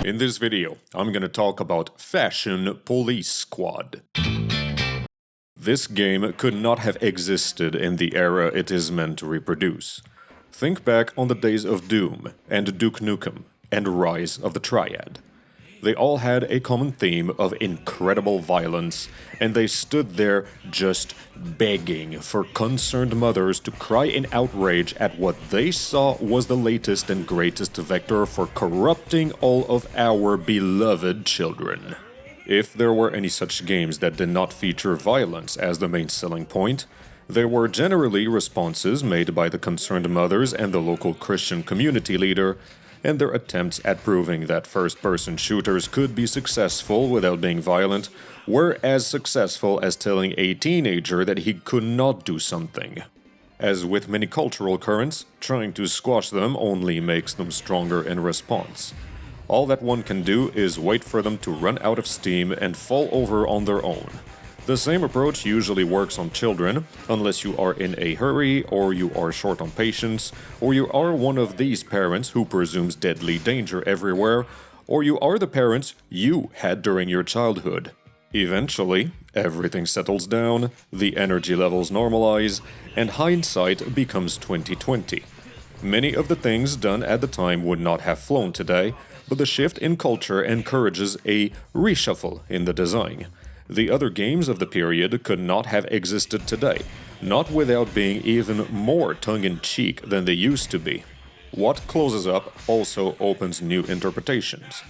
In this video, I'm gonna talk about Fashion Police Squad. This game could not have existed in the era it is meant to reproduce. Think back on the days of Doom and Duke Nukem and Rise of the Triad. They all had a common theme of incredible violence, and they stood there just begging for concerned mothers to cry in outrage at what they saw was the latest and greatest vector for corrupting all of our beloved children. If there were any such games that did not feature violence as the main selling point, they were generally responses made by the concerned mothers and the local Christian community leader, and their attempts at proving that first-person shooters could be successful without being violent were as successful as telling a teenager that he could not do something. As with many cultural currents, trying to squash them only makes them stronger in response. All that one can do is wait for them to run out of steam and fall over on their own. The same approach usually works on children, unless you are in a hurry, or you are short on patience, or you are one of these parents who presumes deadly danger everywhere, or you are the parents you had during your childhood. Eventually, everything settles down, the energy levels normalize, and hindsight becomes 20/20. Many of the things done at the time would not have flown today, but the shift in culture encourages a reshuffle in the design. The other games of the period could not have existed today, not without being even more tongue-in-cheek than they used to be. What closes up also opens new interpretations.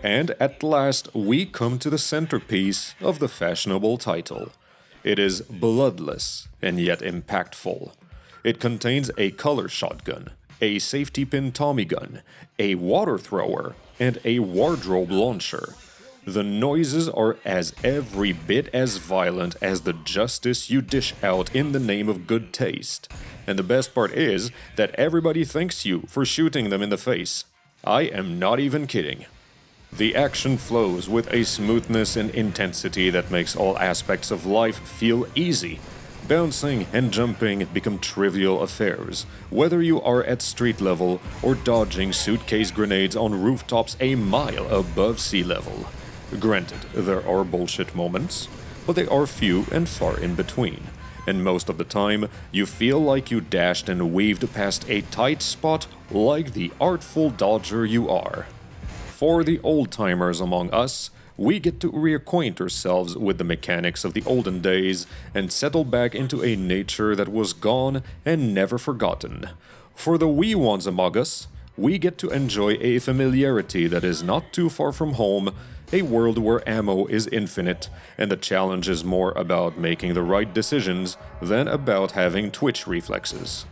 And at last we come to the centerpiece of the fashionable title. It is bloodless and yet impactful. It contains a color shotgun, a safety pin Tommy gun, a water thrower, and a wardrobe launcher. The noises are as every bit as violent as the justice you dish out in the name of good taste. And the best part is that everybody thanks you for shooting them in the face. I am not even kidding. The action flows with a smoothness and intensity that makes all aspects of life feel easy. Bouncing and jumping become trivial affairs, whether you are at street level or dodging suitcase grenades on rooftops a mile above sea level. Granted, there are bullshit moments, but they are few and far in between, and most of the time, you feel like you dashed and weaved past a tight spot like the artful dodger you are. For the old-timers among us, we get to reacquaint ourselves with the mechanics of the olden days and settle back into a nature that was gone and never forgotten. For the wee ones among us, we get to enjoy a familiarity that is not too far from home, a world where ammo is infinite, and the challenge is more about making the right decisions than about having twitch reflexes.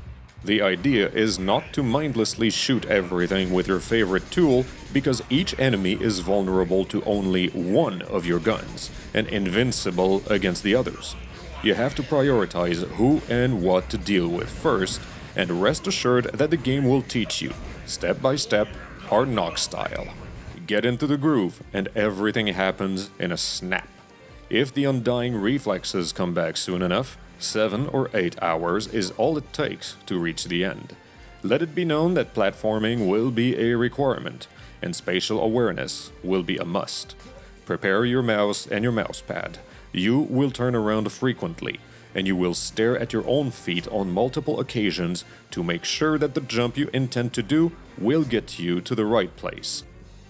The idea is not to mindlessly shoot everything with your favorite tool, because each enemy is vulnerable to only one of your guns, and invincible against the others. You have to prioritize who and what to deal with first, and rest assured that the game will teach you, step by step, Hard Knock style. Get into the groove, and everything happens in a snap. If the undying reflexes come back soon enough, 7 or 8 hours is all it takes to reach the end. Let it be known that platforming will be a requirement, and spatial awareness will be a must. Prepare your mouse and your mousepad. You will turn around frequently, and you will stare at your own feet on multiple occasions to make sure that the jump you intend to do will get you to the right place.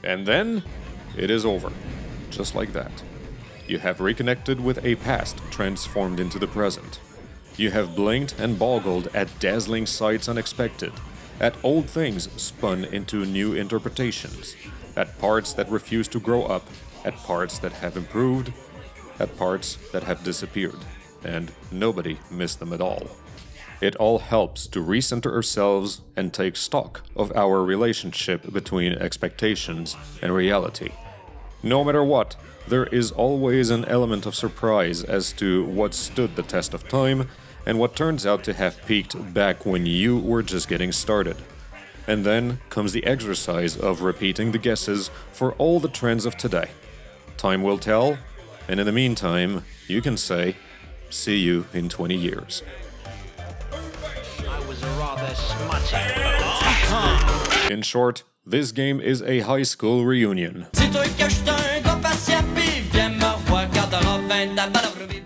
And then, it is over. Just like that. You have reconnected with a past transformed into the present. You have blinked and boggled at dazzling sights unexpected, at old things spun into new interpretations, at parts that refuse to grow up, at parts that have improved, at parts that have disappeared, and nobody missed them at all. It all helps to recenter ourselves and take stock of our relationship between expectations and reality. No matter what, there is always an element of surprise as to what stood the test of time and what turns out to have peaked back when you were just getting started. And then comes the exercise of repeating the guesses for all the trends of today. Time will tell, and in the meantime, you can say, see you in 20 years. In short, This game is a high school reunion. C'est toi que j'suis un gars patient, pis viens me revoir quand t'auras 20 ans.